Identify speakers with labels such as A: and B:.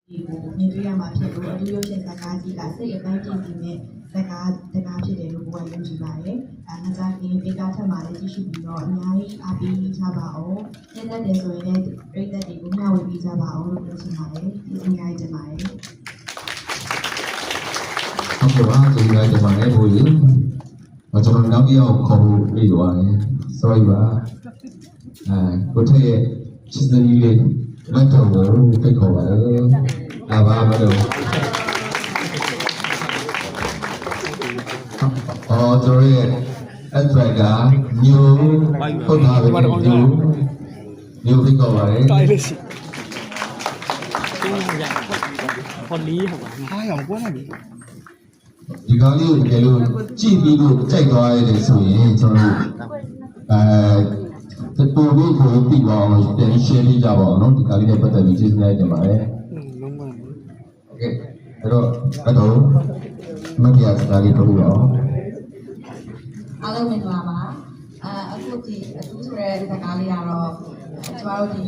A: မြင်တွေ့ရမှာဖြစ်လို့အတူရုပ်ရှင်ဇာတ်ကားကြီးကစိတ်အပိုင်းပြည့်စုံတဲ့ဇာတ်ကားဖြစ်တယ်လို့ပြောရလို့ရှိပါတယ်။မကြခင်ပေကားထက်မှလည်းကြည့်ရှုပြီးတော့အများကြီးအားပေးကြပါအောင်။ညနေတယ်ဆိုရင်လည်းပြည့်တဲ့တွေကိုမျှဝေပေးကြပါအောင်လို့ပြောချင်ပါတယ်။ဒီအများကြီးတင်ပါတယ်။
B: ဟုတ်ကဲ့ပါကျေးဇူးတင်ပါတယ်ဘိုးကြီးကျွန်တော်နောက်တစ်ယောက်ခေါ်ဖို့ပြီးသွားတယ် sorry ပါကိုထက်ရဲ့ချစ်စည်းလေးလက်တော်ကိုဖိတ်ခေါ်ပါတယ်လာပါမလို့ကျွန်တော်ရဲ့ address ကမျိုးဟုတ်ပါပြီမျိုးဖိတ်ခေါ်ပါတယ်တိုင်းလေးစီคนนี้ครับဟာရောကွာနေဒီကောင်လေးကိုတကယ်လို့ကြည့်ပြီးလို့ကြိုက်သွားရတယ်ဆိုရင်ကျွန်တော်တို့ပို့ပြီးတော့ပြန် share ပေးကြပါအောင်နော်ဒီကောင်လေးနဲ့ပတ်သက်ပြီးကျေးဇူးများတင်ပါတယ်လုံးဝโอเคအဲ့တော့မပြစကားလေးပြောပြအောင်
A: အားလုံးမင်္ဂလာပါအခုဒီအတူဆိုတဲ့ဇာတ်ကားလေးကတော့ကျမတို့ဒီ